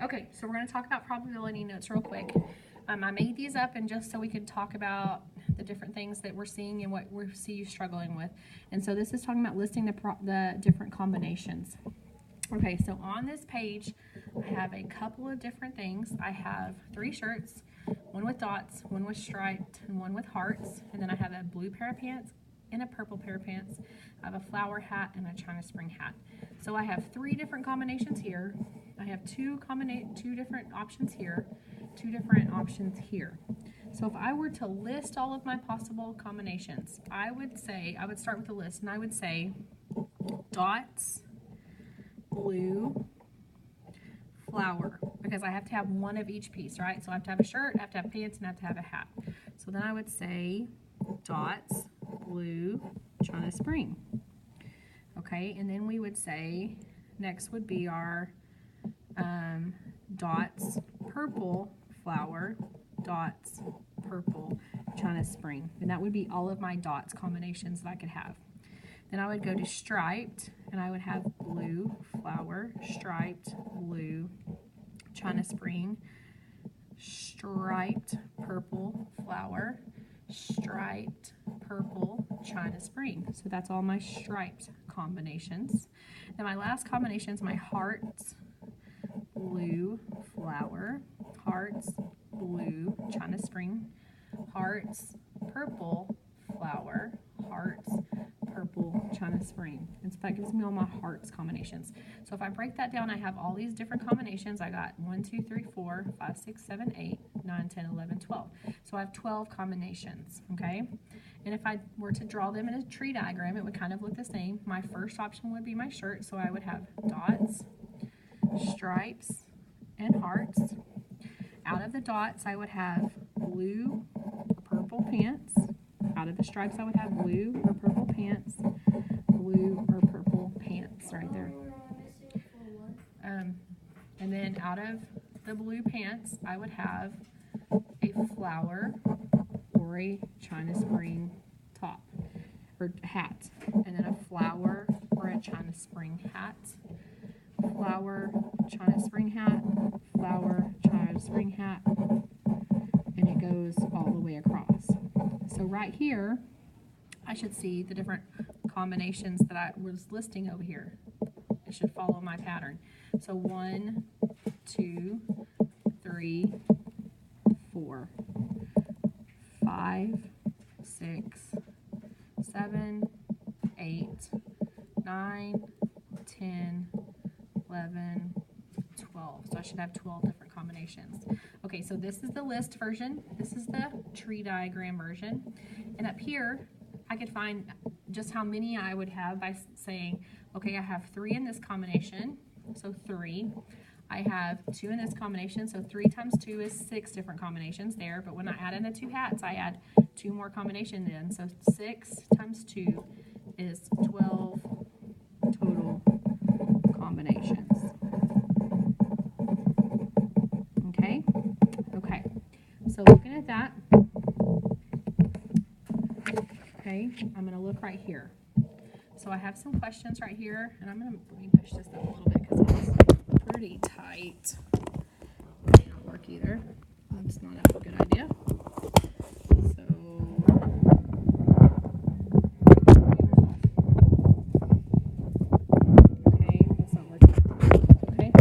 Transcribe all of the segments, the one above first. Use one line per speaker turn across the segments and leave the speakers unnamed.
Okay, so we're going to talk about probability notes real quick. I made these up and just so we could talk about the different things that we're seeing and what we see you struggling with. And so this is talking about listing the different combinations. Okay, so on this page, I have a couple of different things. I have 3 shirts, one with dots, one with striped, and one with hearts. And then I have a blue pair of pants and a purple pair of pants. I have a flower hat and a China Spring hat. So I have 3 different combinations here. I have two different options here, 2 different options here. So if I were to list all of my possible combinations, I would start with a list, and I would say dots, blue, flower, because I have to have one of each piece, right? So I have to have a shirt, I have to have pants, and I have to have a hat. So then I would say dots, blue, China Spring. Okay, and then we would say, next would be our dots, purple, flower, dots, purple, China Spring. And that would be all of my dots combinations that I could have. Then I would go to striped, and I would have blue, flower, striped, blue, China Spring, striped, purple, flower, striped, purple, China Spring. So that's all my striped combinations. Then my last combination is my hearts, blue, flower, hearts, blue, China Spring, hearts, purple, flower, hearts, purple, China Spring. And so that gives me all my hearts combinations. So if I break that down, I have all these different combinations. I got 1, 2, 3, 4, 5, 6, 7, 8, 9, 10, 11, 12. So I have 12 combinations, okay? And if I were to draw them in a tree diagram, it would kind of look the same. My first option would be my shirt, so I would have dots, stripes, and hearts. Out of the dots, I would have blue or purple pants. Out of the stripes, I would have blue or purple pants, blue or purple pants right there. And then out of the blue pants, I would have a flower or a China Spring top or hat, and then a flower or a China Spring hat, flower, China Spring hat, flower, China Spring hat, and it goes all the way across. So right here, I should see the different combinations that I was listing over here. It should follow my pattern. So 1, 2, 3, 4, 5, 6, 7, 8, 9, 10, 11, 12. So I should have 12 different combinations. Okay, so this is the list version. This is the tree diagram version. And up here, I could find just how many I would have by saying, okay, I have 3 in this combination, so 3. I have 2 in this combination, so 3 times 2 is 6 different combinations there. But when I add in the 2 hats, I add 2 more combinations in. So 6 times 2 is 12 total combinations. Okay? Okay. So looking at that, okay, I'm going to look right here. So I have some questions right here, and let me push this up a little bit because it's pretty tight. It may not work either. That's not a good idea. So, okay, that's not working. Okay,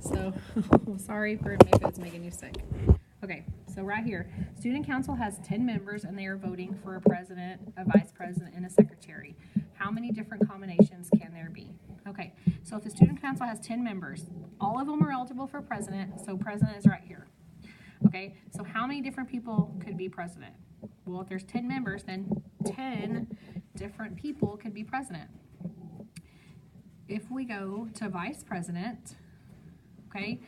so sorry if it's making you sick. Okay, so right here, student council has 10 members and they are voting for a president, a vice president, and a secretary. How many different combinations can there be? Okay, so if the student council has 10 members, all of them are eligible for president, so president is right here. Okay, so how many different people could be president? Well, if there's 10 members, then 10 different people could be president. If we go to vice president, okay,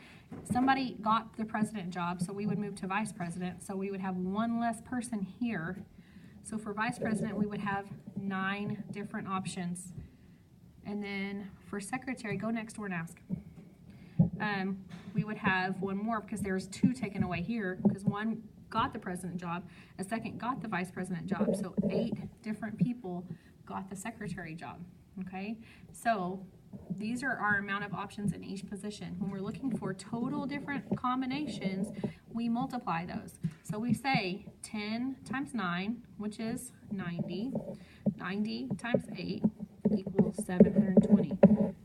somebody got the president job, so we would move to vice president, so we would have 1 less person here. So for vice president, we would have 9 different options. And then for secretary, go next door and ask. We would have 1 more because there's 2 taken away here because 1 got the president job, a second got the vice president job. So 8 different people got the secretary job. Okay, so these are our amount of options in each position. When we're looking for total different combinations, we multiply those. So we say 10 times 9, which is 90. 90 times 8 equals 720.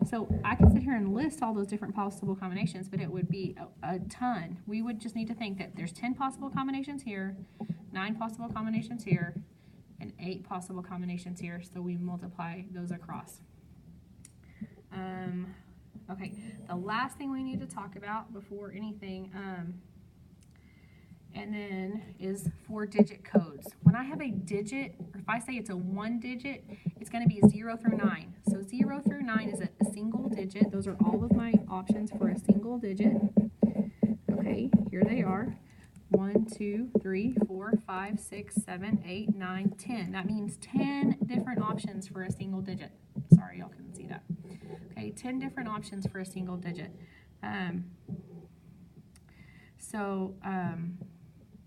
So I can sit here and list all those different possible combinations, but it would be a ton. We would just need to think that there's 10 possible combinations here, 9 possible combinations here, and 8 possible combinations here, so we multiply those across. Okay, the last thing we need to talk about before anything, and then is 4-digit codes. When I have a digit, or if I say it's a 1 digit, it's going to be 0 through 9. So 0 through 9 is a single digit. Those are all of my options for a single digit. Okay, here they are. 1, 2, 3, 4, 5, 6, 7, 8, 9, 10. That means 10 different options for a single digit. Sorry, y'all couldn't see that. Okay, 10 different options for a single digit.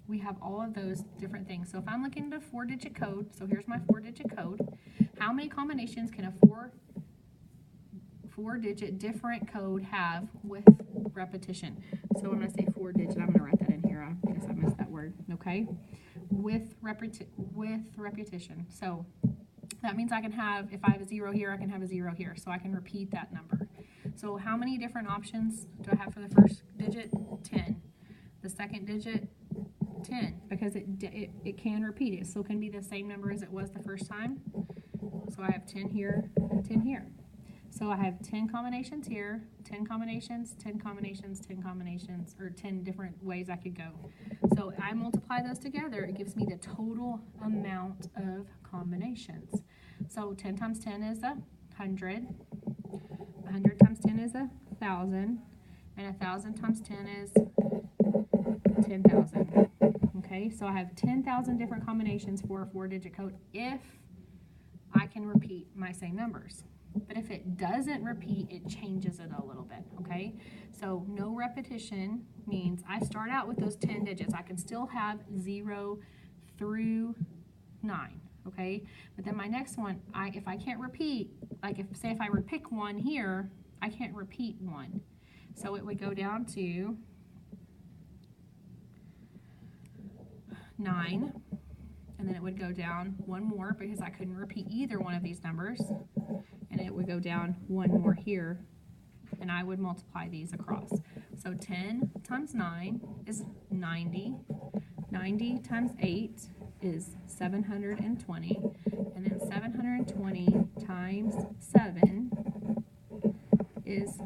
We have all of those different things. So if I'm looking at a 4-digit code, so here's my 4-digit code. How many combinations can a 4-digit different code have with repetition? So when I say 4-digit, I'm going to write that in here. I guess I missed that word. Okay, with repetition. So that means I can have, if I have a 0 here, I can have a 0 here. So I can repeat that number. So how many different options do I have for the first digit? 10. The second digit, 10, because it can repeat. It still can be the same number as it was the first time. So I have 10 here, 10 here. So I have 10 combinations here, 10 combinations, 10 combinations, 10 combinations, or 10 different ways I could go. So I multiply those together, it gives me the total amount of combinations. So 10 times 10 is 100. 100 times 10 is 1,000. And 1,000 times 10 is 10,000. Okay, so I have 10,000 different combinations for a 4-digit code if I can repeat my same numbers. But if it doesn't repeat, it changes it a little bit, okay? So no repetition means I start out with those 10 digits. I can still have 0 through 9, okay? But then my next one, if I can't repeat, like say if I were to pick 1 here, I can't repeat 1. So it would go down to 9, and then it would go down 1 more because I couldn't repeat either one of these numbers, and it would go down 1 more here, and I would multiply these across. So 10 times 9 is 90. 90 times 8 is 720, and then 720 times 7 is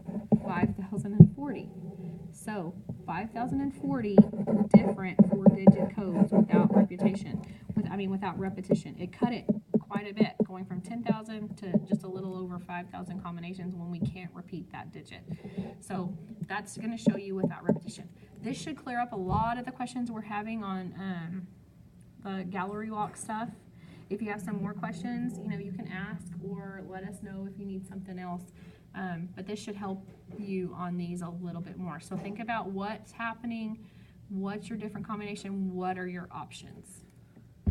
5,040. So 5,040 different 4-digit codes without repetition. Without repetition. It cut it quite a bit, going from 10,000 to just a little over 5,000 combinations when we can't repeat that digit. So that's going to show you without repetition. This should clear up a lot of the questions we're having on the gallery walk stuff. If you have some more questions, you can ask or let us know if you need something else. But this should help you on these a little bit more. So think about what's happening, what's your different combination, what are your options.